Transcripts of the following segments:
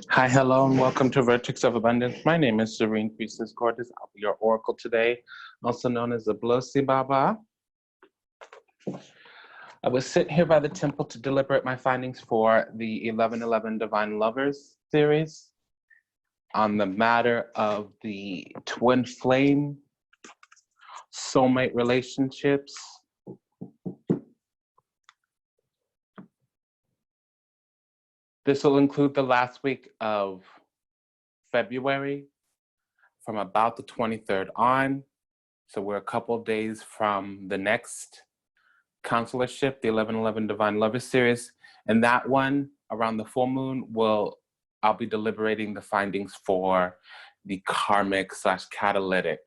Hi, hello, and welcome to Vertex of Abundance. My name is Serene Priestess Gorgeous. I'll be your oracle today, also known as the Blosi Baba. I was sitting here by the temple to deliberate my findings for the 1111 Divine Lovers series on the matter of the twin flame soulmate relationships. This will include the last week of February from about the 23rd on. So we're a couple of days from the next counselorship, the 1111 Divine Lovers series. And that one, around the full moon, I'll be deliberating the findings for the karmic / catalytic.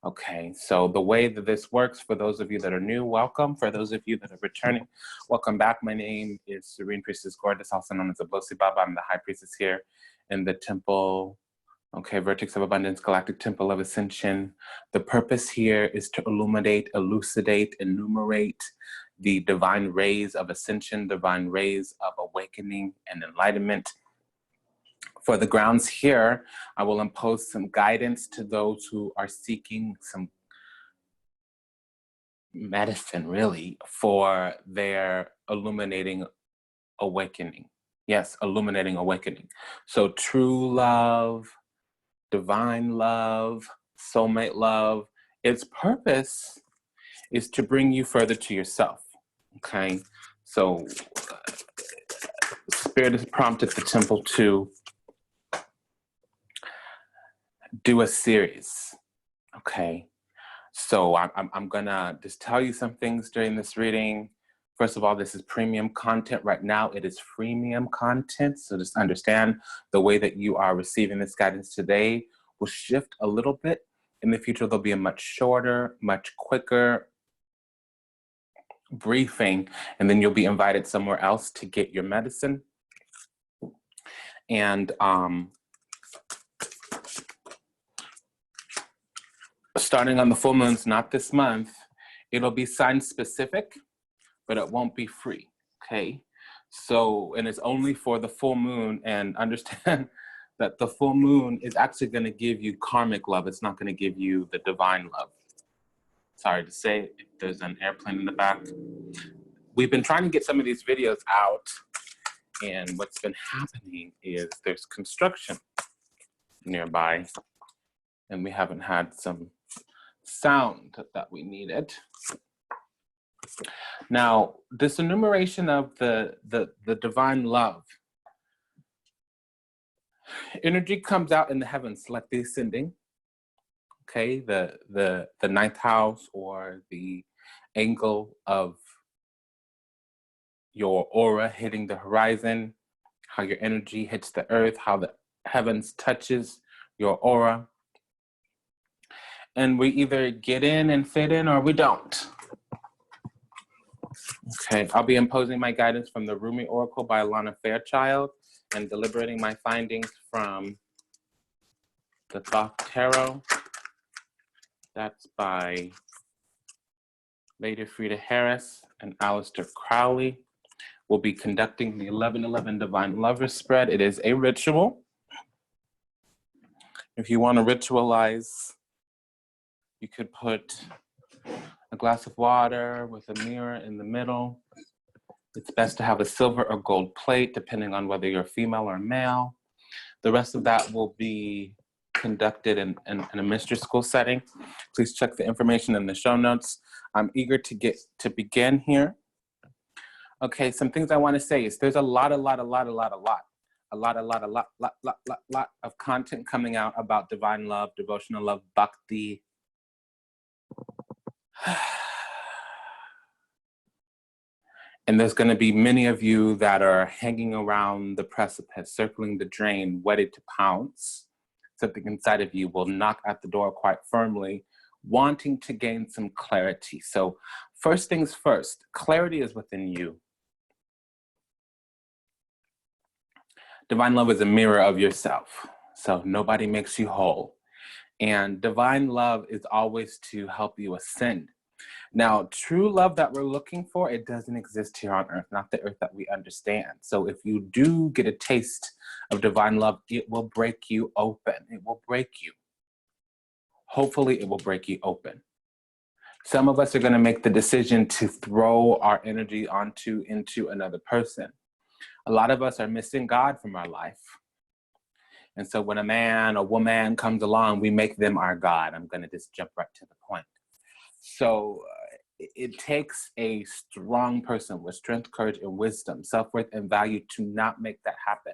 Okay, so the way that this works, for those of you that are new, welcome. For those of you that are returning, welcome back. My name is Serene Priestess Gorgeous, also known as the Blosi Baba. I'm the High Priestess here in the temple, okay, Vertex of Abundance, Galactic Temple of Ascension. The purpose here is to illuminate, elucidate, enumerate the divine rays of ascension, divine rays of awakening and enlightenment. For the grounds here, I will impose some guidance to those who are seeking some medicine, really, for their illuminating awakening. Yes, illuminating awakening. So true love, divine love, soulmate love, its purpose is to bring you further to yourself, okay? So Spirit has prompted the temple to do a series, okay? So I'm gonna just tell you some things during this reading. First of all, this is premium content. Right now, it is freemium content. So just understand the way that you are receiving this guidance today will shift a little bit. In the future, there'll be a much shorter, much quicker briefing, and then you'll be invited somewhere else to get your medicine. And starting on the full moons, not this month, it'll be sign specific, but it won't be free, okay? So, and it's only for the full moon, and understand that the full moon is actually gonna give you karmic love. It's not gonna give you the divine love. Sorry to say, there's an airplane in the back. We've been trying to get some of these videos out, and what's been happening is there's construction nearby, and we haven't had some sound that we needed. Now, this enumeration of the divine love, energy comes out in the heavens like the ascending, okay, the ninth house, or the angle of your aura hitting the horizon, how your energy hits the earth, how the heavens touches your aura. And we either get in and fit in, or we don't. Okay, I'll be imposing my guidance from the Rumi Oracle by Alana Fairchild and deliberating my findings from the Thoth Tarot. That's by Lady Frida Harris and Aleister Crowley. We'll be conducting the 1111 Divine Lovers spread. It is a ritual. If you want to ritualize, you could put a glass of water with a mirror in the middle. It's best to have a silver or gold plate, depending on whether you're female or male. The rest of that will be conducted in a mystery school setting. Please check the information in the show notes. I'm eager to begin here. Okay, some things I want to say is there's a lot of content coming out about divine love, devotional love, bhakti. And there's going to be many of you that are hanging around the precipice, circling the drain, ready to pounce. Something inside of you will knock at the door quite firmly, wanting to gain some clarity. So first things first, clarity is within you. Divine love is a mirror of yourself. So nobody makes you whole. And divine love is always to help you ascend. Now, true love that we're looking for, it doesn't exist here on earth, not the earth that we understand. So if you do get a taste of divine love, it will break you open. It will break you. Hopefully, it will break you open. Some of us are going to make the decision to throw our energy into another person. A lot of us are missing God from our life. And so when a man or woman comes along, we make them our God. I'm going to just jump right to the point. So it takes a strong person with strength, courage, and wisdom, self-worth, and value to not make that happen,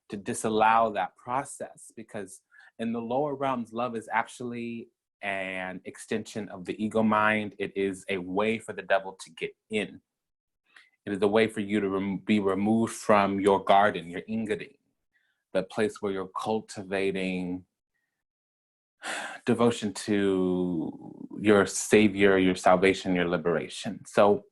to disallow that process, because in the lower realms, love is actually an extension of the ego mind. It is a way for the devil to get in. It is a way for you to be removed from your garden, your ingadi, the place where you're cultivating devotion to your savior, your salvation, your liberation. So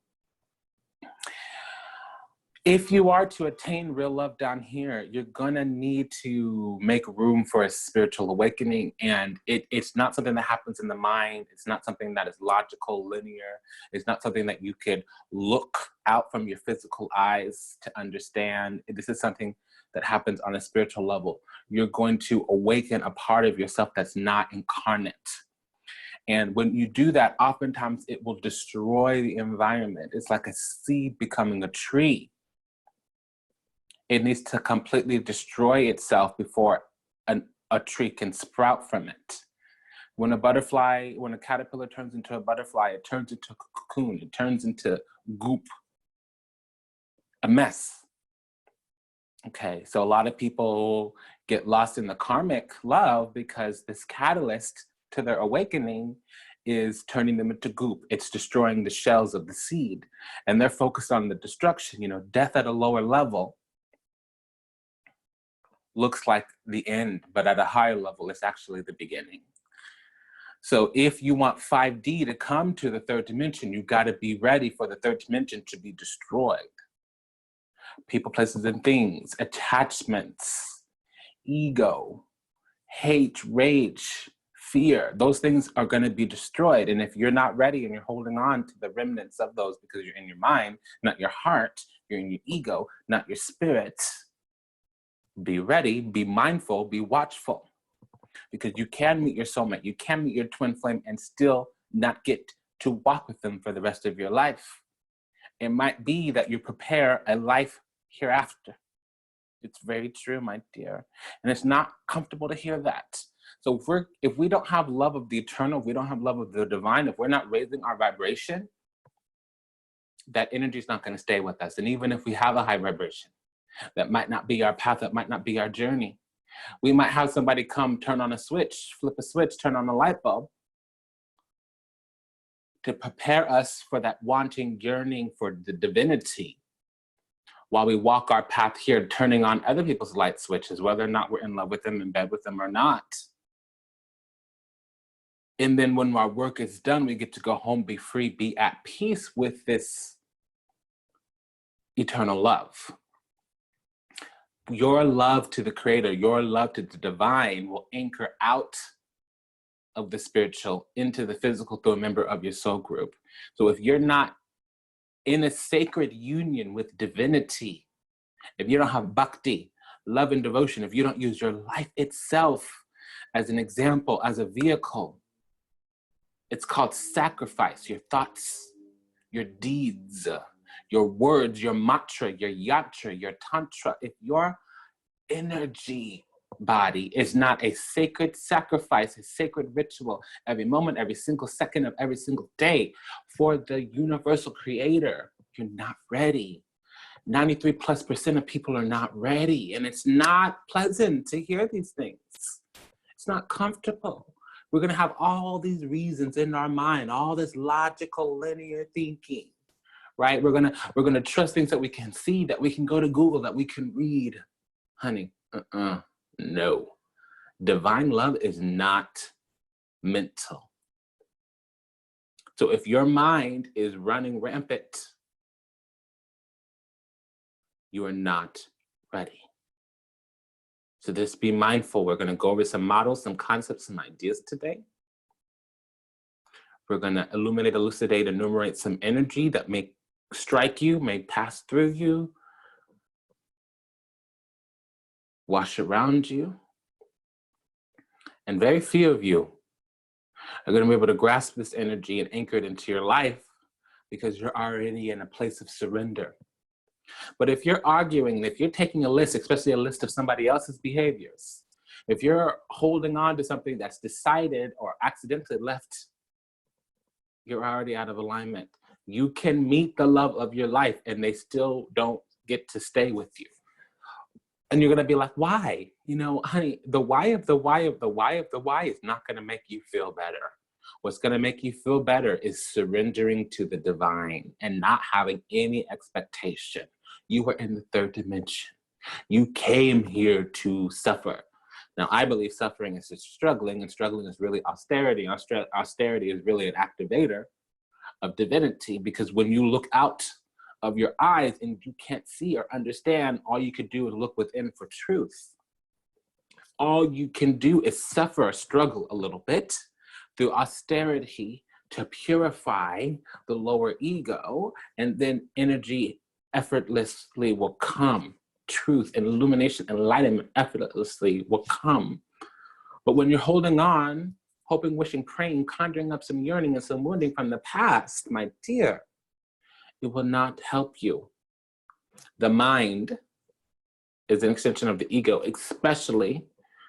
if you are to attain real love down here, you're gonna need to make room for a spiritual awakening. And it's not something that happens in the mind. It's not something that is logical, linear. It's not something that you could look out from your physical eyes to understand. This is something that happens on a spiritual level. You're going to awaken a part of yourself that's not incarnate. And when you do that, oftentimes it will destroy the environment. It's like a seed becoming a tree. It needs to completely destroy itself before a tree can sprout from it. When a caterpillar turns into a butterfly, it turns into a cocoon, it turns into goop, a mess. Okay, so a lot of people get lost in the karmic love because this catalyst to their awakening is turning them into goop. It's destroying the shells of the seed. And they're focused on the destruction. You know, death at a lower level looks like the end, but at a higher level, it's actually the beginning. So if you want 5D to come to the third dimension, you've got to be ready for the third dimension to be destroyed. People, places, and things, attachments, ego, hate, rage, fear, those things are going to be destroyed. And if you're not ready and you're holding on to the remnants of those because you're in your mind, not your heart, you're in your ego, not your spirit, be ready, be mindful, be watchful. Because you can meet your soulmate, you can meet your twin flame and still not get to walk with them for the rest of your life. It might be that you prepare a life hereafter. It's very true, my dear. And it's not comfortable to hear that. So if we don't have love of the eternal, if we don't have love of the divine, if we're not raising our vibration, that energy is not going to stay with us. And even if we have a high vibration, that might not be our path, that might not be our journey. We might have somebody come, turn on a switch, flip a switch, turn on a light bulb to prepare us for that wanting, yearning for the divinity while we walk our path here, turning on other people's light switches, whether or not we're in love with them, in bed with them or not. And then when our work is done, we get to go home, be free, be at peace with this eternal love. Your love to the creator, your love to the divine will anchor out of the spiritual into the physical through a member of your soul group. So if you're not in a sacred union with divinity, if you don't have bhakti, love and devotion, if you don't use your life itself as an example, as a vehicle, it's called sacrifice, your thoughts, your deeds, your words, your mantra, your yantra, your tantra. If your energy body is not a sacred sacrifice, a sacred ritual, every moment, every single second of every single day for the universal creator, you're not ready. 93+% of people are not ready. And it's not pleasant to hear these things. It's not comfortable. We're going to have all these reasons in our mind, all this logical linear thinking, right? We're going to trust things that we can see, that we can go to Google, that we can read. Honey, no. Divine love is not mental. So if your mind is running rampant, you are not ready. So just be mindful. We're going to go over some models, some concepts, some ideas today. We're going to illuminate, elucidate, enumerate some energy that may strike you, may pass through you, wash around you. And very few of you are going to be able to grasp this energy and anchor it into your life because you're already in a place of surrender. But if you're arguing, if you're taking a list, especially a list of somebody else's behaviors, if you're holding on to something that's decided or accidentally left, you're already out of alignment. You can meet the love of your life and they still don't get to stay with you. And you're gonna be like, why? You know, honey, the why of the why of the why of the why is not gonna make you feel better. What's gonna make you feel better is surrendering to the divine and not having any expectation. You are in the third dimension. You came here to suffer. Now, I believe suffering is just struggling, and struggling is really austerity. Austerity is really an activator of divinity, because when you look out of your eyes and you can't see or understand, all you could do is look within for truth. All you can do is suffer or struggle a little bit through austerity to purify the lower ego, and then energy effortlessly will come. Truth and illumination, enlightenment effortlessly will come. But when you're holding on, hoping, wishing, praying, conjuring up some yearning and some wounding from the past, my dear, it will not help you. The mind is an extension of the ego, especially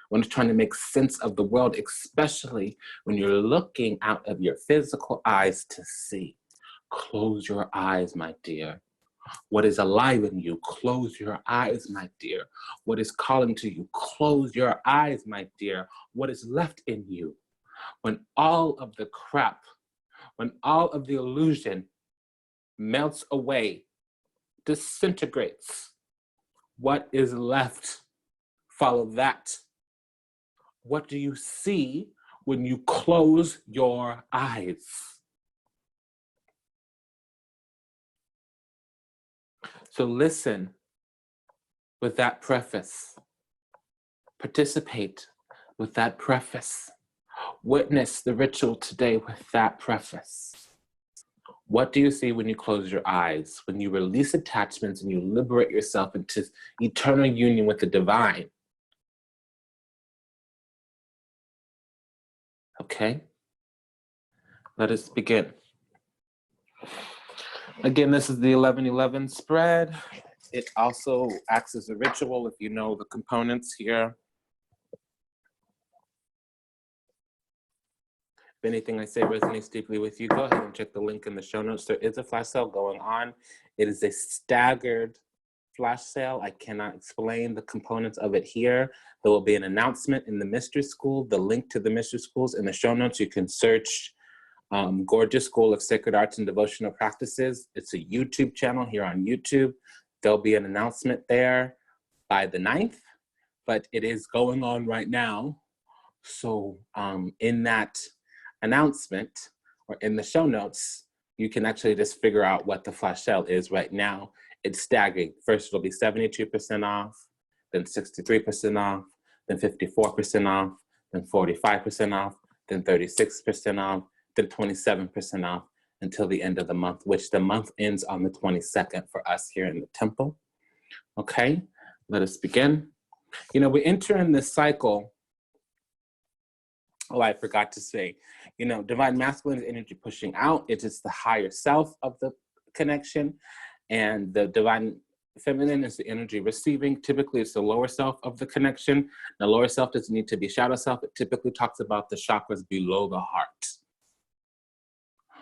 when it's trying to make sense of the world, especially when you're looking out of your physical eyes to see. Close your eyes, my dear. What is alive in you, close your eyes, my dear. What is calling to you, close your eyes, my dear. What is left in you? When all of the crap, when all of the illusion melts away, disintegrates, what is left? Follow that. What do you see when you close your eyes? So listen with that preface. Participate with that preface. Witness the ritual today with that preface. What do you see when you close your eyes? When you release attachments and you liberate yourself into eternal union with the divine? Okay? Let us begin. Again, this is the 1111 spread. It also acts as a ritual if you know the components here. If anything I say resonates deeply with you, go ahead and check the link in the show notes. There is a flash sale going on. It is a staggered flash sale. I cannot explain the components of it here. There will be an announcement in the Mystery School. The link to the Mystery Schools in the show notes. You can search Gorgeous School of Sacred Arts and Devotional Practices. It's a YouTube channel here on YouTube. There'll be an announcement there by the 9th, but it is going on right now. So in that announcement or in the show notes, you can actually just figure out what the flash sale is right now. It's staggered. First, it'll be 72% off, then 63% off, then 54% off, then 45% off, then 36% off, then 27% off until the end of the month, which the month ends on the 22nd for us here in the temple. Okay, let us begin. You know, we enter in this cycle. Oh, I forgot to say, you know, divine masculine is energy pushing out. It is the higher self of the connection, and the divine feminine is the energy receiving. Typically, it's the lower self of the connection. The lower self doesn't need to be shadow self. It typically talks about the chakras below the heart.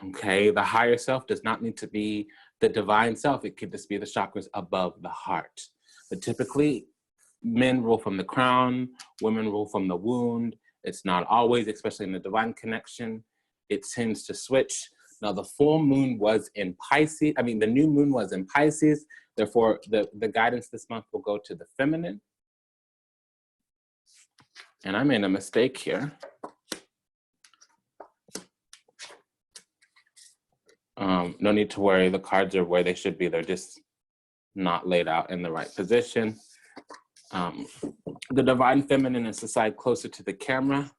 Okay, the higher self does not need to be the divine self. It could just be the chakras above the heart. But typically, men rule from the crown, women rule from the wound. It's not always, especially in the divine connection, it tends to switch. Now, the full moon was in Pisces. I mean, the new moon was in Pisces. Therefore, the guidance this month will go to the feminine. And I made a mistake here. No need to worry, the cards are where they should be. They're just not laid out in the right position. The divine feminine is the side closer to the camera.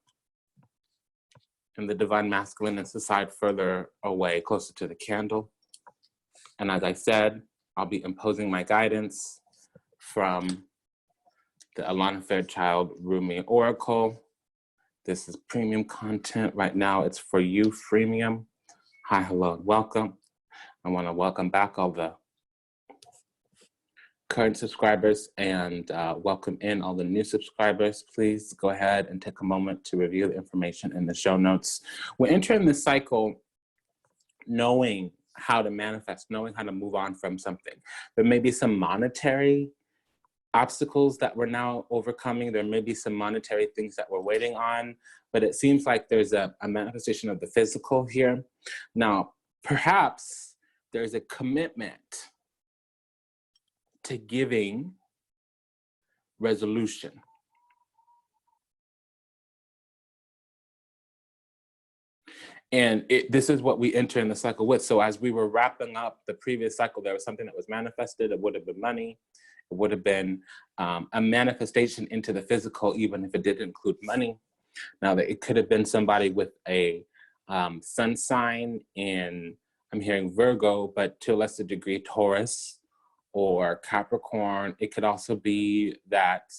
And the divine masculine is the side further away, closer to the candle. And as I said, I'll be imposing my guidance from the Alana Fairchild Rumi Oracle. This is premium content. Right now, it's for you, freemium. Hi, hello, and welcome. I want to welcome back all the current subscribers and welcome in all the new subscribers. Please go ahead and take a moment to review the information in the show notes. We're entering this cycle knowing how to manifest, knowing how to move on from something. There may be some monetary obstacles that we're now overcoming. There may be some monetary things that we're waiting on, but it seems like there's a manifestation of the physical here. Now, perhaps there's a commitment to giving resolution. And this is what we enter in the cycle with. So as we were wrapping up the previous cycle, there was something that was manifested. It would have been money. It would have been a manifestation into the physical, even if it didn't include money. Now, that it could have been somebody with a sun sign in, I'm hearing Virgo, but to a lesser degree, Taurus or Capricorn. It could also be that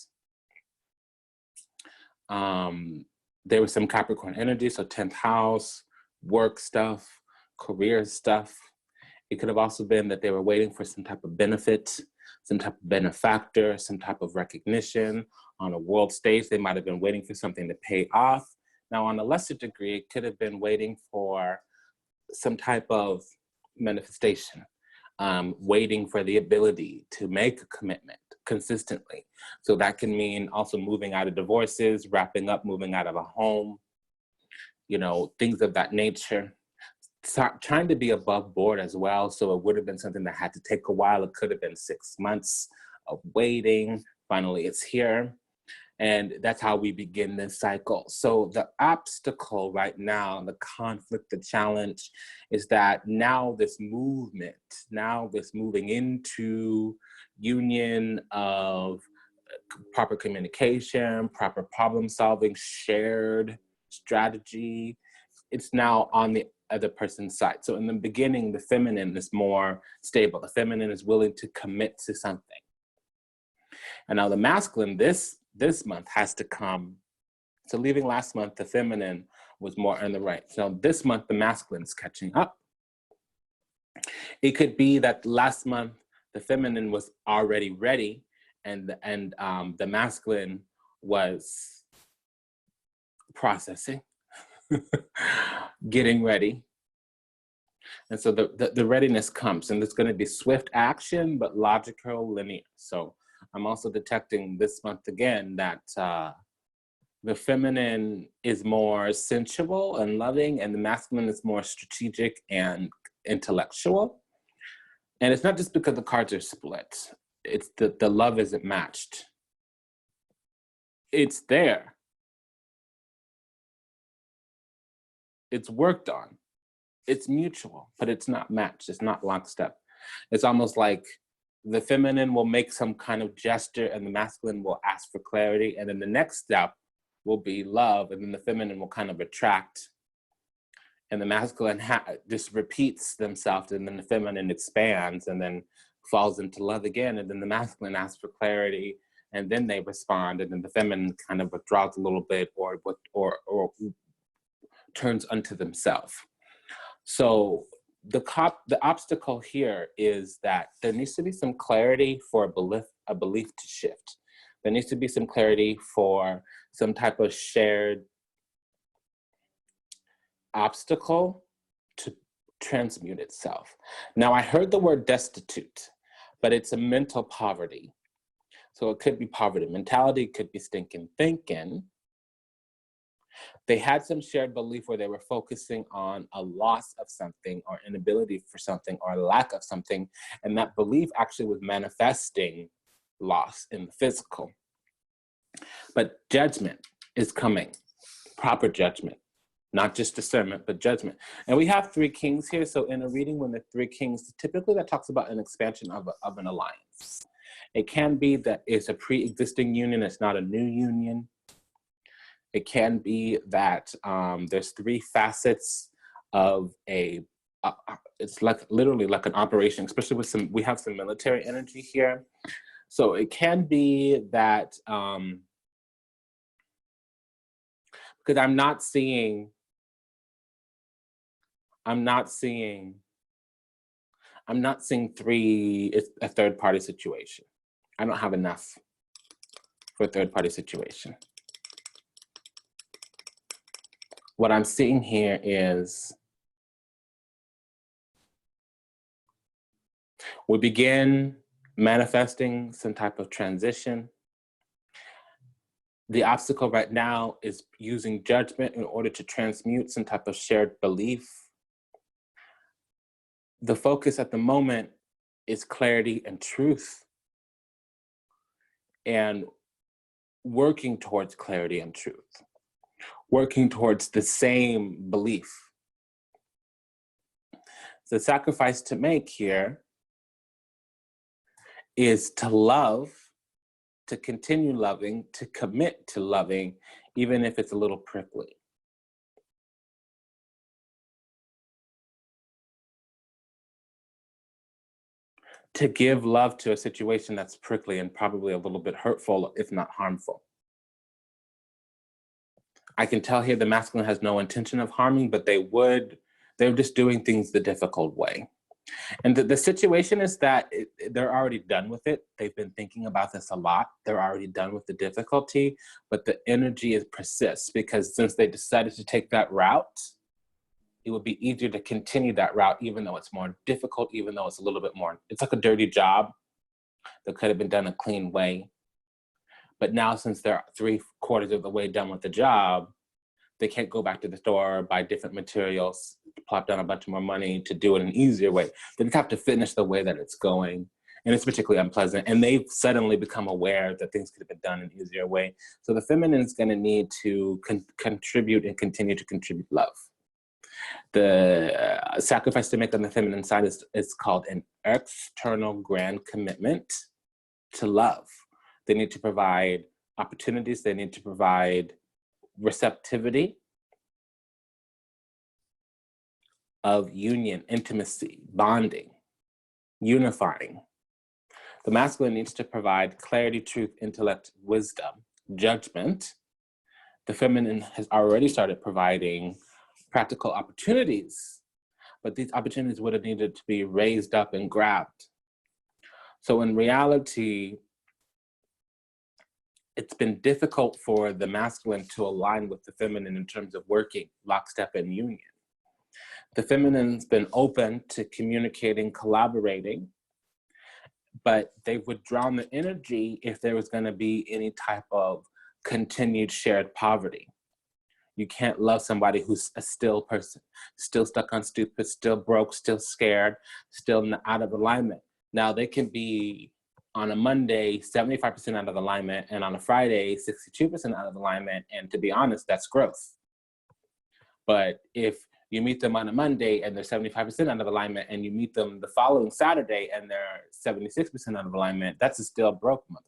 there was some Capricorn energy, so 10th house, work stuff, career stuff. It could have also been that they were waiting for some type of benefit, some type of benefactor, some type of recognition on a world stage. They might have been waiting for something to pay off. Now, on a lesser degree, it could have been waiting for some type of manifestation, waiting for the ability to make a commitment consistently. So that can mean also moving out of divorces, wrapping up, moving out of a home, you know, things of that nature. Trying to be above board as well. So it would have been something that had to take a while. It could have been 6 months of waiting. Finally, it's here. And that's how we begin this cycle. So the obstacle right now, the conflict, the challenge is that now this movement, now this moving into union of proper communication, proper problem solving, shared strategy, it's now on the other person's side. So in the beginning, the feminine is more stable. The feminine is willing to commit to something. And now the masculine, this month has to come. So leaving last month, the feminine was more on the right. So this month, the masculine is catching up. It could be that last month, the feminine was already ready and the masculine was processing, getting ready. And so the readiness comes, and it's going to be swift action, but logical, linear. So I'm also detecting this month again that the feminine is more sensual and loving, and the masculine is more strategic and intellectual. And it's not just because the cards are split. It's the love isn't matched. It's there. It's worked on. It's mutual, but it's not matched. It's not lockstep. It's almost like the feminine will make some kind of gesture and the masculine will ask for clarity. And then the next step will be love. And then the feminine will kind of retract. And the masculine just repeats themselves. And then the feminine expands and then falls into love again. And then the masculine asks for clarity. And then they respond. And then the feminine kind of withdraws a little bit or turns unto themselves. So the obstacle here is that there needs to be some clarity for a belief to shift. There needs to be some clarity for some type of shared obstacle to transmute itself. Now, I heard the word destitute, but it's a mental poverty. So it could be poverty mentality, it could be stinking thinking. They had some shared belief where they were focusing on a loss of something or inability for something or lack of something. And that belief actually was manifesting loss in the physical. But judgment is coming, proper judgment, not just discernment, but judgment. And we have 3 kings here. So in a reading when the 3 kings, typically that talks about an expansion of an alliance. It can be that it's a pre-existing union, it's not a new union. It can be that there's three facets of it's like literally like an operation, especially with we have some military energy here. So it can be that, because I'm not seeing a third party situation. I don't have enough for a third party situation. What I'm seeing here is we begin manifesting some type of transition. The obstacle right now is using judgment in order to transmute some type of shared belief. The focus at the moment is clarity and truth, and working towards clarity and truth, working towards the same belief. The sacrifice to make here is to love, to continue loving, to commit to loving, even if it's a little prickly. To give love to a situation that's prickly and probably a little bit hurtful, if not harmful. I can tell here the masculine has no intention of harming, but they're just doing things the difficult way. And the situation is that they're already done with it. They've been thinking about this a lot. They're already done with the difficulty, but the energy persists because since they decided to take that route, it would be easier to continue that route, even though it's more difficult, even though it's a little bit more, it's like a dirty job that could have been done a clean way. But now since they're 3/4 of the way done with the job, they can't go back to the store, buy different materials, plop down a bunch more money to do it an easier way. They just have to finish the way that it's going. And it's particularly unpleasant. And they've suddenly become aware that things could have been done in an easier way. So the feminine is going to need to contribute and continue to contribute love. The sacrifice to make on the feminine side is called an external grand commitment to love. They need to provide opportunities. They need to provide receptivity of union, intimacy, bonding, unifying. The masculine needs to provide clarity, truth, intellect, wisdom, judgment. The feminine has already started providing practical opportunities, but these opportunities would have needed to be raised up and grabbed. So in reality, it's been difficult for the masculine to align with the feminine in terms of working lockstep and union. The feminine's been open to communicating, collaborating, but they would drown the energy if there was going to be any type of continued shared poverty. You can't love somebody who's a still person, still stuck on stupid, still broke, still scared, still out of alignment. Now they can be on a Monday, 75% out of alignment, and on a Friday, 62% out of alignment. And to be honest, that's growth. But if you meet them on a Monday and they're 75% out of alignment, and you meet them the following Saturday and they're 76% out of alignment, that's a still broke mother.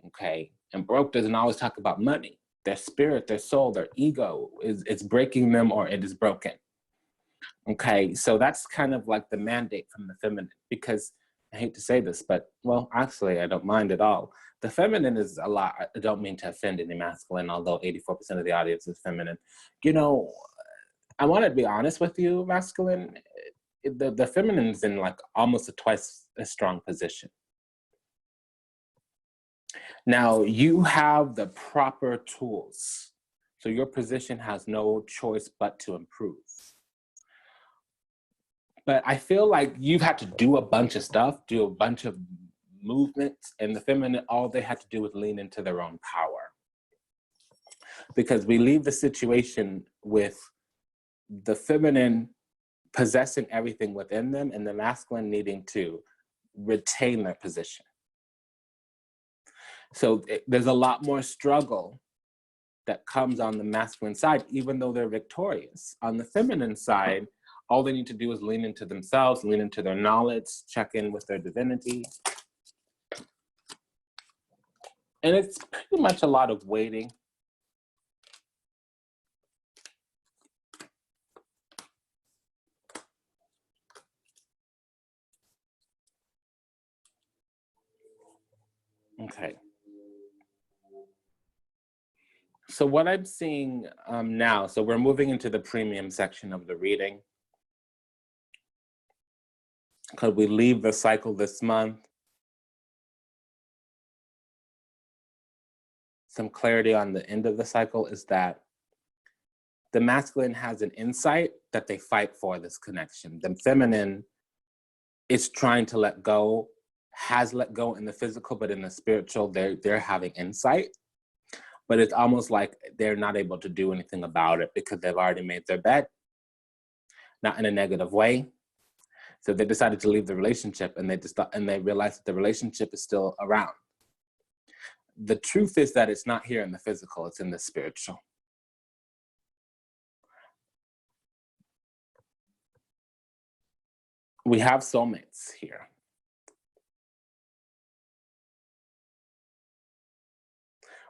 Okay, and broke doesn't always talk about money. Their spirit, their soul, their ego it's breaking them, or it is broken. Okay, so that's kind of like the mandate from the feminine, because I hate to say this, but well, actually, I don't mind at all. The feminine is a lot. I don't mean to offend any masculine, although 84% of the audience is feminine. You know, I want to be honest with you, masculine. The feminine is in like almost a twice as strong position. Now, you have the proper tools, so your position has no choice but to improve. But I feel like you've had to do a bunch of stuff, do a bunch of movements, and the feminine, all they had to do was lean into their own power. Because we leave the situation with the feminine possessing everything within them and the masculine needing to retain their position. So there's a lot more struggle that comes on the masculine side, even though they're victorious. On the feminine side, all they need to do is lean into themselves, lean into their knowledge, check in with their divinity. And it's pretty much a lot of waiting. Okay. So what I'm seeing now, so we're moving into the premium section of the reading. Could we leave the cycle this month? Some clarity on the end of the cycle is that the masculine has an insight that they fight for this connection. The feminine is trying to let go, has let go in the physical, but in the spiritual, they're having insight. But it's almost like they're not able to do anything about it because they've already made their bed, not in a negative way. So they decided to leave the relationship, and they realized that the relationship is still around. The truth is that it's not here in the physical, it's in the spiritual. We have soulmates here.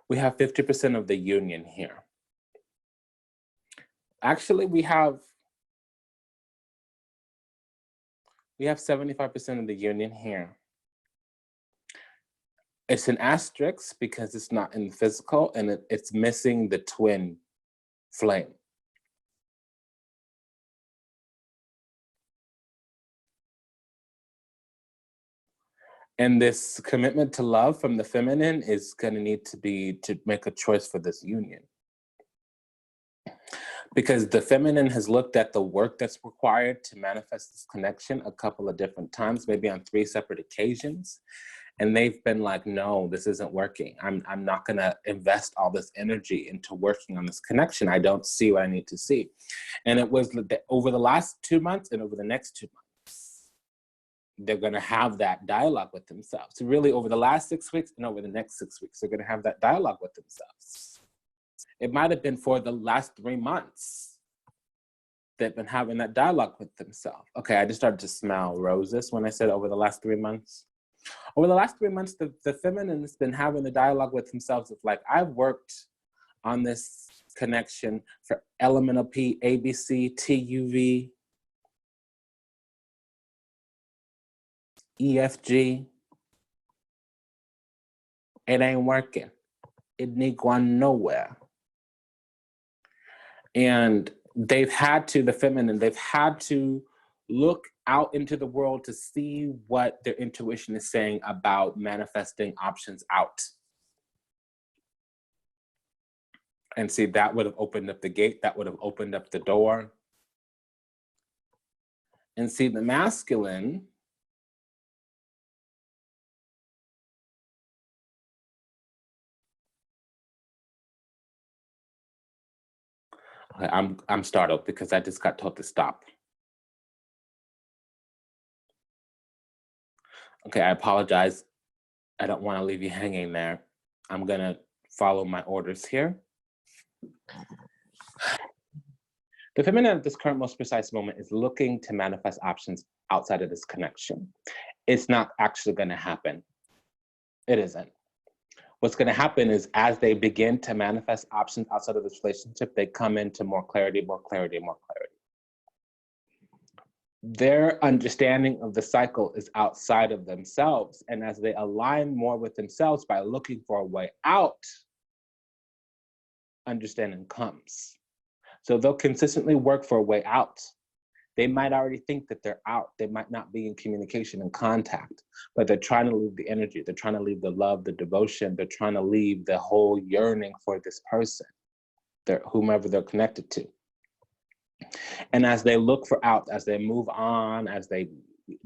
We have 50% of the union here. Actually, we have 75% of the union here. It's an asterisk because it's not in the physical, and it's missing the twin flame. And this commitment to love from the feminine is going to need to make a choice for this union. Because the feminine has looked at the work that's required to manifest this connection a couple of different times, maybe on 3 separate occasions. And they've been like, no, this isn't working. I'm not going to invest all this energy into working on this connection. I don't see what I need to see. And it was over the last 2 months and over the next 2 months, they're going to have that dialogue with themselves. So really over the last 6 weeks and over the next 6 weeks, they're going to have that dialogue with themselves. It might have been for the last 3 months they've been having that dialogue with themselves. Okay, I just started to smell roses when I said over the last 3 months. Over the last 3 months, the feminine has been having the dialogue with themselves of like, I've worked on this connection for elemental P, ABC, TUV, EFG. It ain't working. It ain't going nowhere. And they've had to look out into the world to see what their intuition is saying about manifesting options out. And see, that would have opened up the gate, that would have opened up the door. And see, the masculine, okay, I'm startled because I just got told to stop. Okay, I apologize. I don't want to leave you hanging there. I'm gonna follow my orders here. The feminine at this current most precise moment is looking to manifest options outside of this connection. It's not actually gonna happen. It isn't. What's gonna happen is as they begin to manifest options outside of this relationship, they come into more clarity, more clarity, more clarity. Their understanding of the cycle is outside of themselves. And as they align more with themselves by looking for a way out, understanding comes. So they'll consistently work for a way out. They might already think that they're out. They might not be in communication and contact, but they're trying to leave the energy. They're trying to leave the love, the devotion. They're trying to leave the whole yearning for this person, whomever they're connected to. And as they look for out, as they move on, as they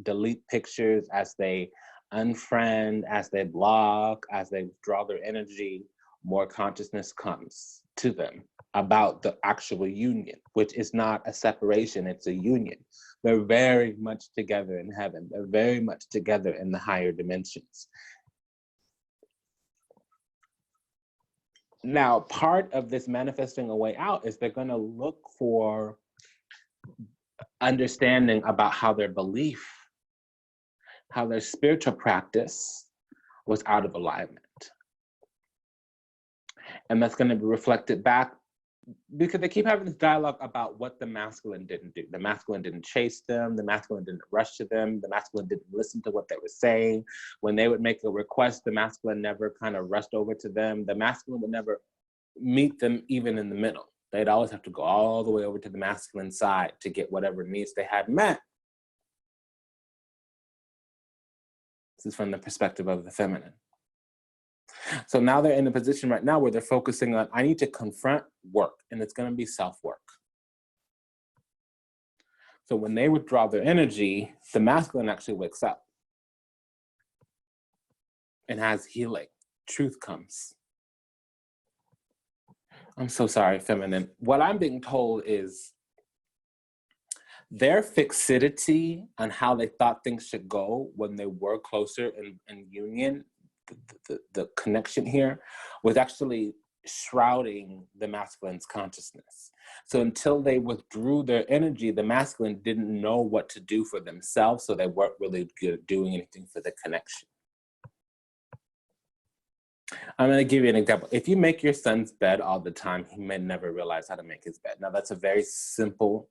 delete pictures, as they unfriend, as they block, as they withdraw their energy, more consciousness comes to them about the actual union, which is not a separation, it's a union. They're very much together in heaven. They're very much together in the higher dimensions. Now, part of this manifesting a way out is they're going to look for understanding about how their belief, how their spiritual practice was out of alignment. And that's going to be reflected back because they keep having this dialogue about what the masculine didn't do. The masculine didn't chase them. The masculine didn't rush to them. The masculine didn't listen to what they were saying. When they would make a request, the masculine never kind of rushed over to them. The masculine would never meet them even in the middle. They'd always have to go all the way over to the masculine side to get whatever needs they had met. This is from the perspective of the feminine. So now they're in a position right now where they're focusing on, I need to confront work, and it's going to be self-work. So when they withdraw their energy, the masculine actually wakes up and has healing. Truth comes. I'm so sorry, feminine. What I'm being told is their fixity on how they thought things should go when they were closer in union, the connection here was actually shrouding the masculine's consciousness. So until they withdrew their energy, the masculine didn't know what to do for themselves, so they weren't really good at doing anything for the connection. I'm going to give you an example. If you make your son's bed all the time, he may never realize how to make his bed. Now, that's a very simple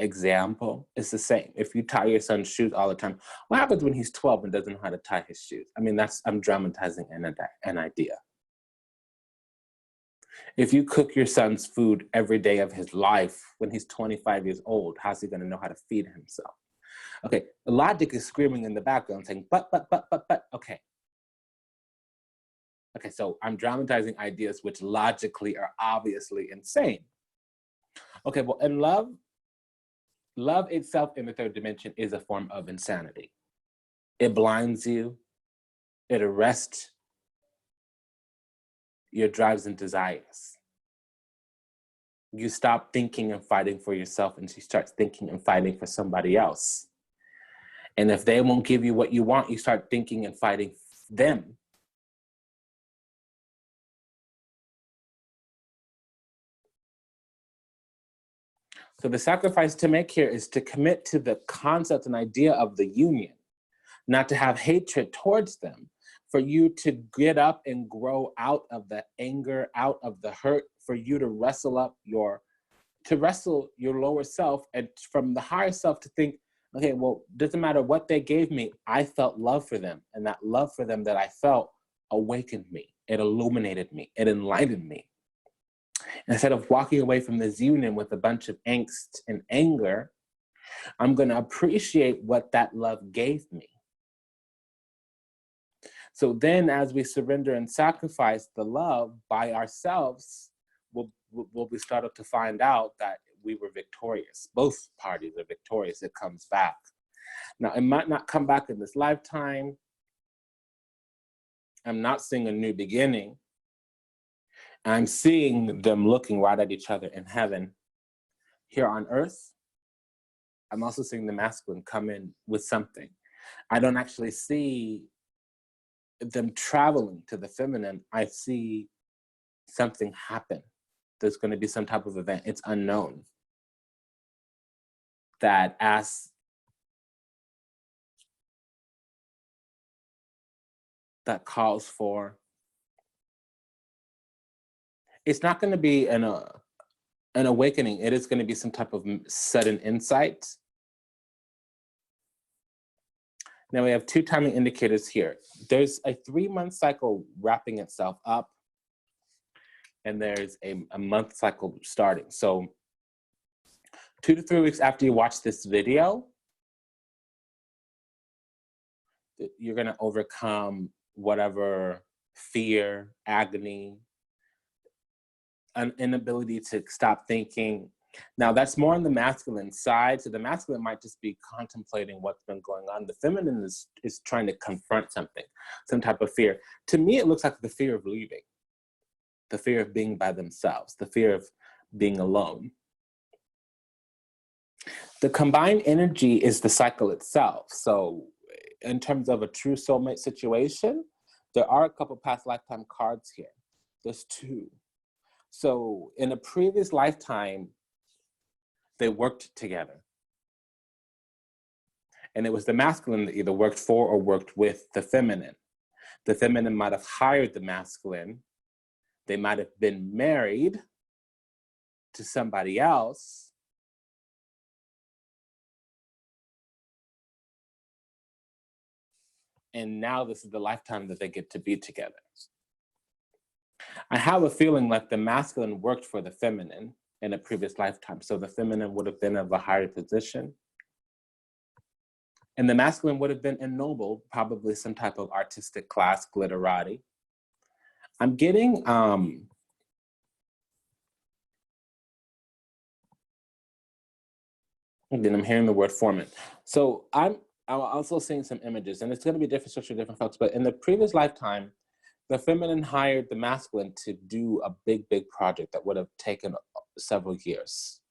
example. It's the same. If you tie your son's shoes all the time, what happens when he's 12 and doesn't know how to tie his shoes? I mean, I'm dramatizing an idea. If you cook your son's food every day of his life, when he's 25 years old, how's he going to know how to feed himself? Okay, the logic is screaming in the background saying, but, okay. Okay, so I'm dramatizing ideas which logically are obviously insane. Okay, well, in love itself in the third dimension is a form of insanity. It blinds you, it arrests your drives and desires. You stop thinking and fighting for yourself and you start thinking and fighting for somebody else. And if they won't give you what you want, you start thinking and fighting them. So the sacrifice to make here is to commit to the concept and idea of the union, not to have hatred towards them, for you to get up and grow out of the anger, out of the hurt, for you to wrestle your lower self, and from the higher self to think, okay, well, doesn't matter what they gave me, I felt love for them. And that love for them that I felt awakened me. It illuminated me. It enlightened me. Instead of walking away from this union with a bunch of angst and anger, I'm going to appreciate what that love gave me. So then as we surrender and sacrifice the love by ourselves, we'll be started to find out that we were victorious. Both parties are victorious. It comes back. Now, it might not come back in this lifetime. I'm not seeing a new beginning. I'm seeing them looking right at each other in heaven. Here on earth, I'm also seeing the masculine come in with something. I don't actually see them traveling to the feminine. I see something happen. There's going to be some type of event. It's unknown. That calls for, it's not going to be an awakening. It is going to be some type of sudden insight. Now we have two timing indicators here. There's a 3-month cycle wrapping itself up, and there's a month cycle starting. So 2 to 3 weeks after you watch this video, you're going to overcome whatever fear, agony, an inability to stop thinking. Now that's more on the masculine side. So the masculine might just be contemplating what's been going on. The feminine is trying to confront something, some type of fear. To me, it looks like the fear of leaving, the fear of being by themselves, the fear of being alone. The combined energy is the cycle itself. So in terms of a true soulmate situation, there are a couple past lifetime cards here. There's 2. So in a previous lifetime, they worked together. And it was the masculine that either worked for or worked with the feminine. The feminine might have hired the masculine They might have been married to somebody else. And now this is the lifetime that they get to be together. I have a feeling like the masculine worked for the feminine in a previous lifetime. So the feminine would have been of a higher position. And the masculine would have been ennobled, probably some type of artistic class, glitterati. I'm getting, and then I'm hearing the word foreman. So I'm also seeing some images, and it's going to be different structure, different folks. But in the previous lifetime, the feminine hired the masculine to do a big, big project that would have taken several years.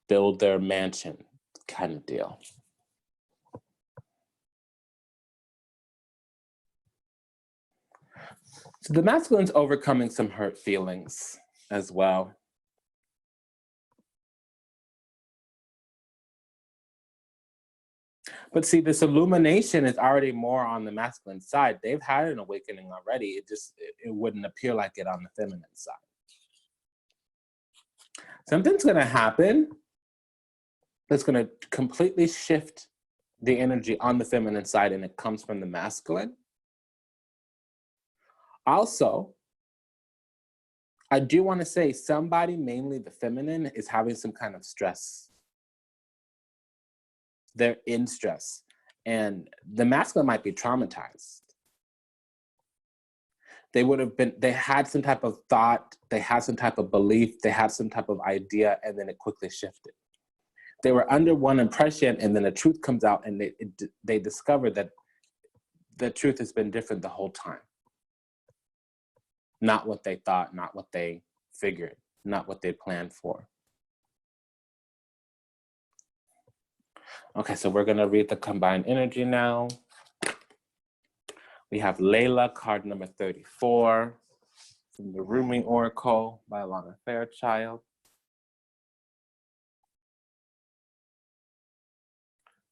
Build their mansion kind of deal. So the masculine's overcoming some hurt feelings as well. But see, this illumination is already more on the masculine side. They've had an awakening already. It wouldn't appear like it on the feminine side. Something's gonna happen that's gonna completely shift the energy on the feminine side, and it comes from the masculine. Also, I do wanna say somebody, mainly the feminine, is having some kind of stress. They're in stress, and the masculine might be traumatized. They had some type of thought, they had some type of belief, they had some type of idea, and then it quickly shifted. They were under one impression, and then the truth comes out, and they discover that the truth has been different the whole time. Not what they thought, not what they figured, not what they planned for. Okay, so we're gonna read the combined energy now. We have Layla, card number 34, from the Rumi Oracle by Alana Fairchild.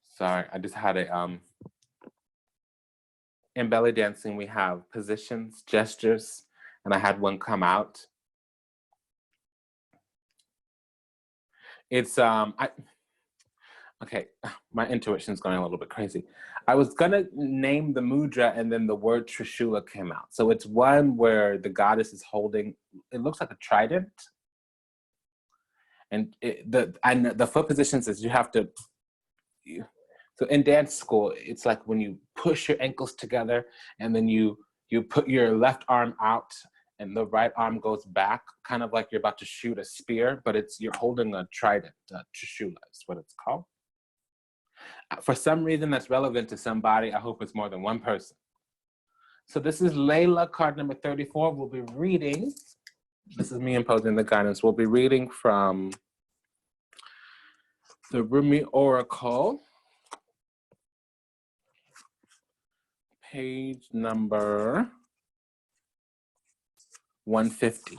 Sorry, I just had a, in belly dancing, we have positions, gestures, and I had one come out. It's, okay, my intuition's going a little bit crazy. I was gonna name the mudra, and then the word Trishula came out. So it's one where the goddess is holding, it looks like a trident. And the foot positions is you have to, so in dance school, it's like when you push your ankles together, and then you put your left arm out, and the right arm goes back, kind of like you're about to shoot a spear, but you're holding a trident. Trishula is what it's called. For some reason that's relevant to somebody. I hope it's more than one person. So this is Layla, card number 34. We'll be reading, this is me imposing the guidance. We'll be reading from the Rumi Oracle, page number 150.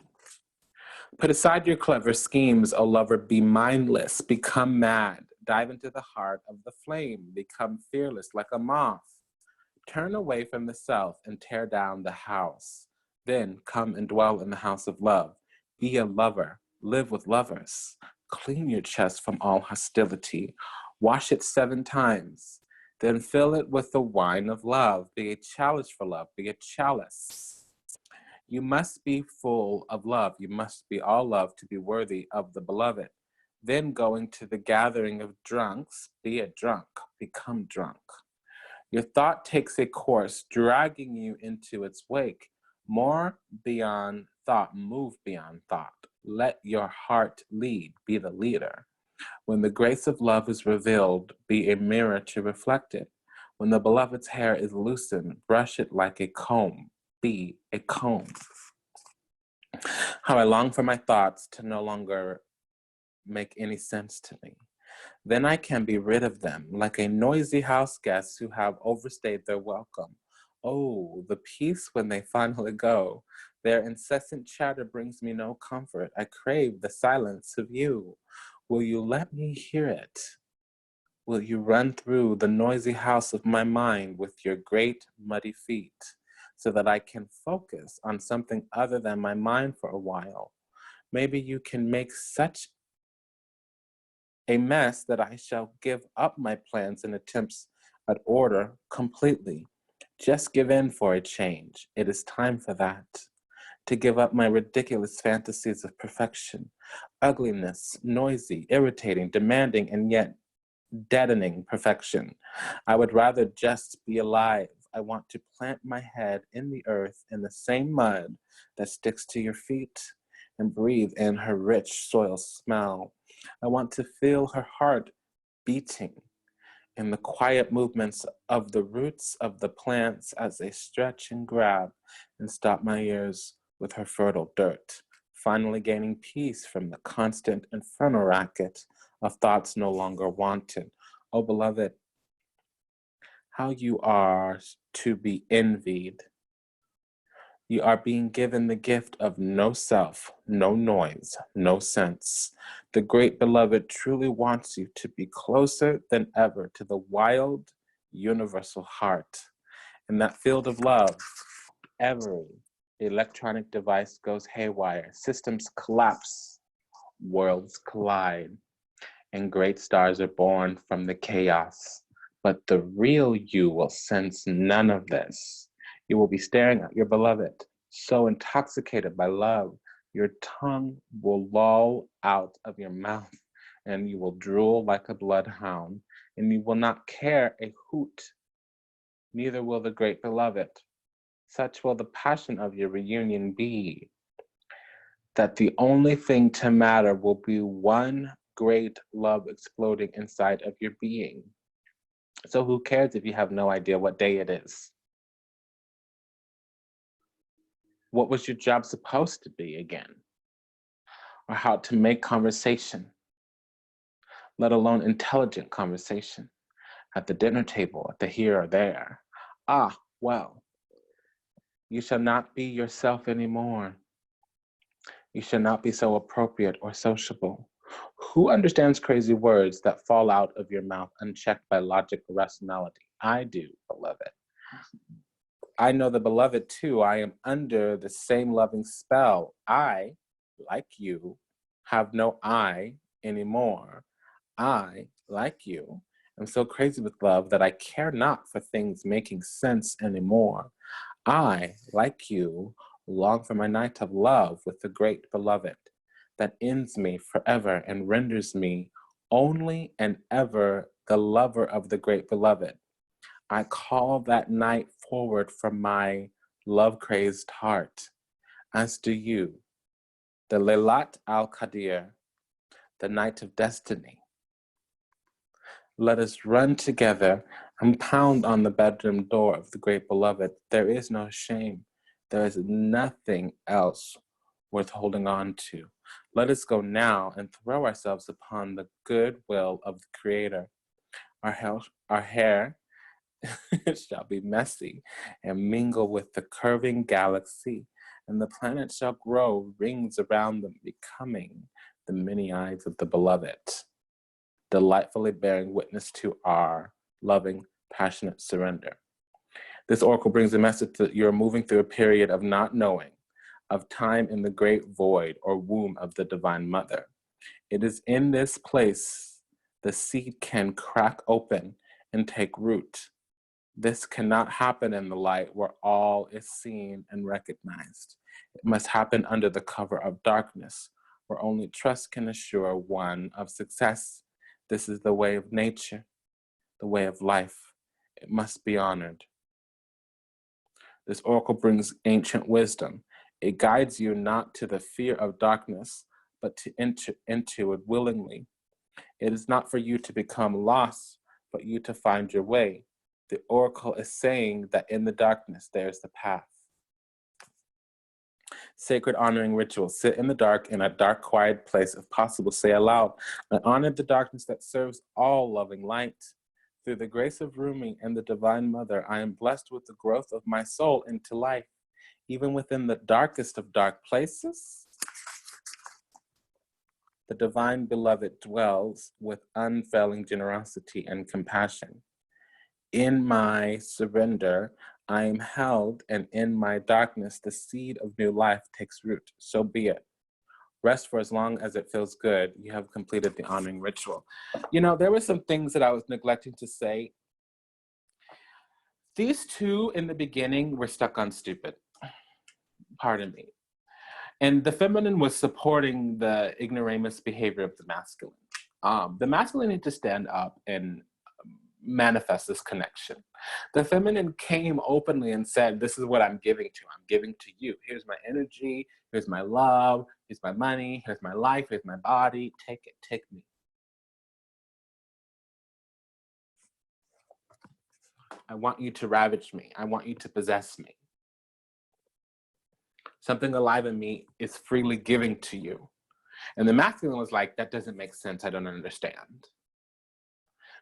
Put aside your clever schemes, O lover, be mindless, become mad, dive into the heart of the flame, become fearless like a moth. Turn away from the self and tear down the house. Then come and dwell in the house of love. Be a lover, live with lovers. Clean your chest from all hostility. Wash it 7 times. Then fill it with the wine of love. Be a chalice for love, be a chalice. You must be full of love. You must be all love to be worthy of the beloved. Then going to the gathering of drunks, be a drunk, become drunk. Your thought takes a course, dragging you into its wake. More beyond thought, move beyond thought. Let your heart lead, be the leader. When the grace of love is revealed, be a mirror to reflect it. When the beloved's hair is loosened, brush it like a comb, be a comb. How I long for my thoughts to no longer make any sense to me. Then I can be rid of them, like a noisy house guest who have overstayed their welcome. Oh, the peace when they finally go. Their incessant chatter brings me no comfort. I crave the silence of you. Will you let me hear it? Will you run through the noisy house of my mind with your great muddy feet so that I can focus on something other than my mind for a while? Maybe you can make such a mess that I shall give up my plans and attempts at order completely. Just give in for a change. It is time for that. To give up my ridiculous fantasies of perfection, ugliness, noisy, irritating, demanding, and yet deadening perfection. I would rather just be alive. I want to plant my head in the earth in the same mud that sticks to your feet and breathe in her rich soil smell. I want to feel her heart beating in the quiet movements of the roots of the plants as they stretch and grab and stop my ears with her fertile dirt, finally gaining peace from the constant infernal racket of thoughts no longer wanted. Oh, beloved, how you are to be envied. You are being given the gift of no self, no noise, no sense. The great beloved truly wants you to be closer than ever to the wild, universal heart. In that field of love, every electronic device goes haywire, systems collapse, worlds collide, and great stars are born from the chaos. But the real you will sense none of this. You will be staring at your beloved, so intoxicated by love, your tongue will loll out of your mouth, and you will drool like a bloodhound, and you will not care a hoot. Neither will the great beloved. Such will the passion of your reunion be, that the only thing to matter will be one great love exploding inside of your being. So who cares if you have no idea what day it is? What was your job supposed to be again? Or how to make conversation, let alone intelligent conversation, at the dinner table, at the here or there? Ah, well, you shall not be yourself anymore. You should not be so appropriate or sociable. Who understands crazy words that fall out of your mouth unchecked by logic or rationality? I do, beloved. I know the beloved too. I am under the same loving spell. I, like you, have no I anymore. I, like you, am so crazy with love that I care not for things making sense anymore. I, like you, long for my night of love with the great beloved that ends me forever and renders me only and ever the lover of the great beloved. I call that night forward from my love-crazed heart, as do you, the Laylat al-Qadir, the night of destiny. Let us run together and pound on the bedroom door of the great beloved. There is no shame. There is nothing else worth holding on to. Let us go now and throw ourselves upon the good will of the Creator. Our hair shall be messy and mingle with the curving galaxy, and the planets shall grow rings around them, becoming the many eyes of the beloved, delightfully bearing witness to our loving, passionate surrender. This oracle brings a message that you're moving through a period of not knowing, of time in the great void or womb of the Divine Mother. It is in this place the seed can crack open and take root. This cannot happen in the light where all is seen and recognized. It must happen under the cover of darkness, where only trust can assure one of success. This is the way of nature, the way of life. It must be honored. This oracle brings ancient wisdom. It guides you not to the fear of darkness, but to enter into it willingly. It is not for you to become lost, but you to find your way. The oracle is saying that in the darkness, there's the path. Sacred honoring rituals. Sit in the dark in a dark, quiet place. If possible, say aloud, I honor the darkness that serves all loving light. Through the grace of Rumi and the Divine Mother, I am blessed with the growth of my soul into life. Even within the darkest of dark places, The divine beloved dwells with unfailing generosity and compassion. In my surrender, I am held, and in my darkness, the seed of new life takes root. So be it. Rest for as long as it feels good. You have completed the honoring ritual. You know, there were some things that I was neglecting to say. These two in the beginning were stuck on stupid. Pardon me. And the feminine was supporting the ignoramus behavior of the masculine. The masculine needed to stand up and manifest this connection. The feminine came openly and said, this is what I'm giving to. I'm giving to you. Here's my energy. Here's my love. Here's my money. Here's my life. Here's my body. Take it. Take me. I want you to ravage me. I want you to possess me. Something alive in me is freely giving to you. And the masculine was like, that doesn't make sense. I don't understand.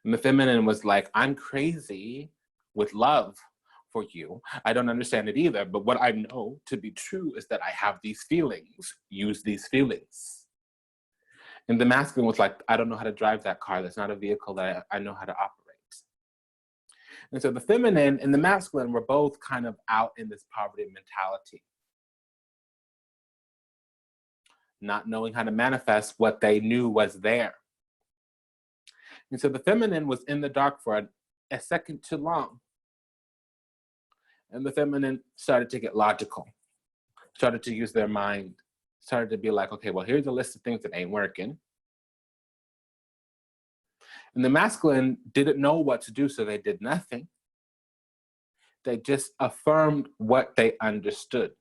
And the feminine was like, I'm crazy with love for you. I don't understand it either. But what I know to be true is that I have these feelings. Use these feelings. And the masculine was like, I don't know how to drive that car. That's not a vehicle that I know how to operate. And so the feminine and the masculine were both kind of out in this poverty mentality, not knowing how to manifest what they knew was there. And so the feminine was in the dark for a second too long. And the feminine started to get logical, started to use their mind, started to be like, okay, well, here's a list of things that ain't working. And the masculine didn't know what to do, so they did nothing. They just affirmed what they understood.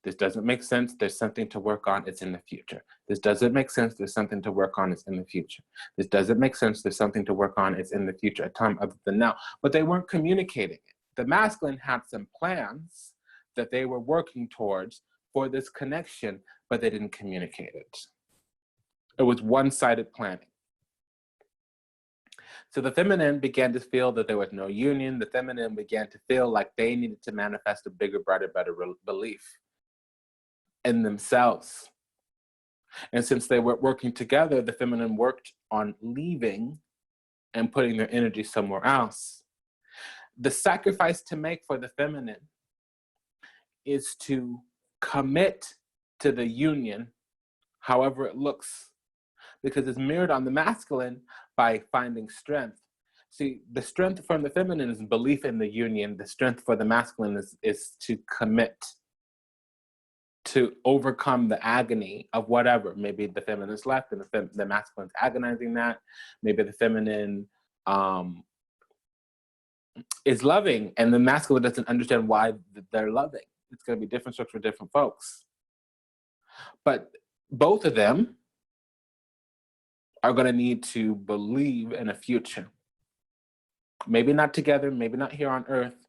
This doesn't make sense. There's something to work on. It's in the future. This doesn't make sense. There's something to work on. It's in the future. This doesn't make sense. There's something to work on. It's in the future, a time other than now. But they weren't communicating it. The masculine had some plans that they were working towards for this connection, but they didn't communicate it. It was one-sided planning. So the feminine began to feel that there was no union. The feminine began to feel like they needed to manifest a bigger, brighter, better belief in themselves. And since they were working together, the feminine worked on leaving and putting their energy somewhere else. The sacrifice to make for the feminine is to commit to the union, however it looks, because it's mirrored on the masculine by finding strength. See, the strength from the feminine is belief in the union. The strength for the masculine is to commit, to overcome the agony of whatever. Maybe the feminine is left and the masculine is agonizing that. Maybe the feminine is loving and the masculine doesn't understand why they're loving. It's going to be different strokes for different folks. But both of them are going to need to believe in a future. Maybe not together, maybe not here on Earth.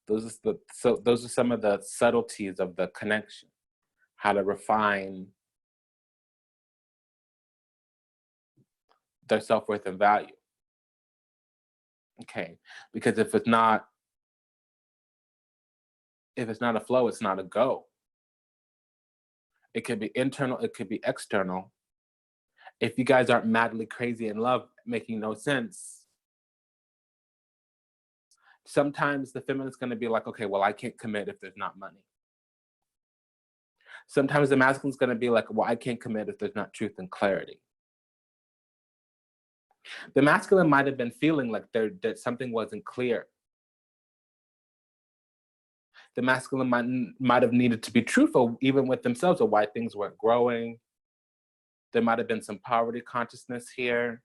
Those are some of the subtleties of the connection. How to refine their self-worth and value. Okay, because if it's not a flow, it's not a go. It could be internal, it could be external. If you guys aren't madly crazy in love, making no sense, sometimes the feminine is going to be like, okay, well, I can't commit if there's not money. Sometimes the masculine is going to be like, well, I can't commit if there's not truth and clarity. The masculine might have been feeling like that something wasn't clear. The masculine might have needed to be truthful even with themselves of why things weren't growing. There might have been some poverty consciousness here.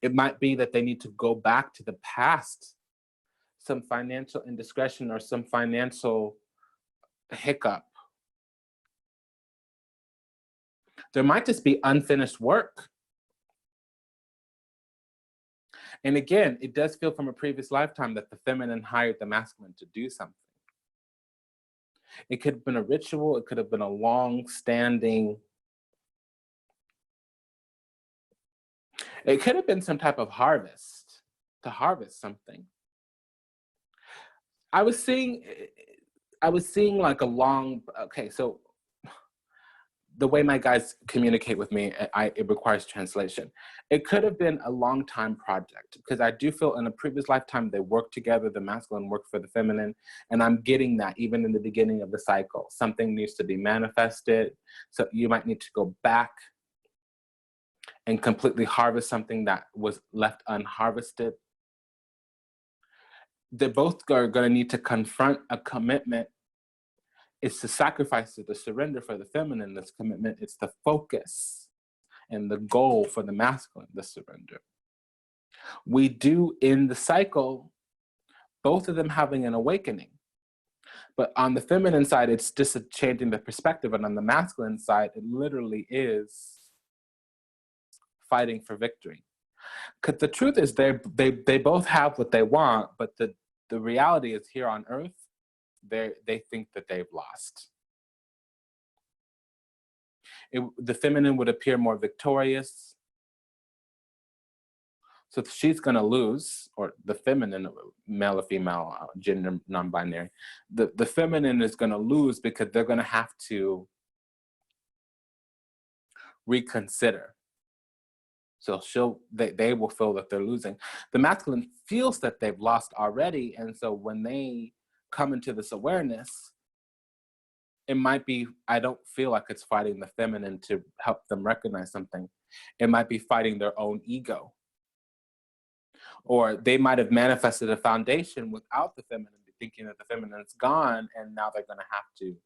It might be that they need to go back to the past, some financial indiscretion or some financial hiccup. There might just be unfinished work. And again, it does feel from a previous lifetime that the feminine hired the masculine to do something. It could have been a ritual, it could have been a long-standing, it could have been some type of harvest, to harvest something. I was seeing like a long, okay, so the way my guys communicate with me, it requires translation. It could have been a long time project because I do feel in a previous lifetime they worked together, the masculine worked for the feminine, and I'm getting that even in the beginning of the cycle. Something needs to be manifested, so you might need to go back and completely harvest something that was left unharvested. They both are going to need to confront a commitment. It's the sacrifice, the surrender for the feminine, this commitment. It's the focus and the goal for the masculine, the surrender. We do in the cycle, both of them having an awakening. But on the feminine side, it's just changing the perspective. And on the masculine side, it literally is fighting for victory. Because the truth is they both have what they want, but the reality is here on Earth, they think that they've lost. The feminine would appear more victorious. So she's going to lose, or the feminine, male or female, gender non-binary, the feminine is going to lose because they're going to have to reconsider. So they will feel that they're losing. The masculine feels that they've lost already, and so when they come into this awareness, it might be, I don't feel like it's fighting the feminine to help them recognize something. It might be fighting their own ego. Or they might have manifested a foundation without the feminine, thinking that the feminine is gone, and now they're going to have to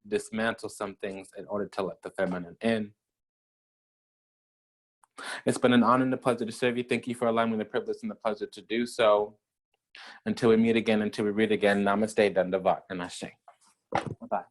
dismantle some things in order to let the feminine in. It's been an honor and a pleasure to serve you. Thank you for allowing me the privilege and the pleasure to do so. Until we meet again, until we read again, namaste, dandavat, and ashe. Bye-bye.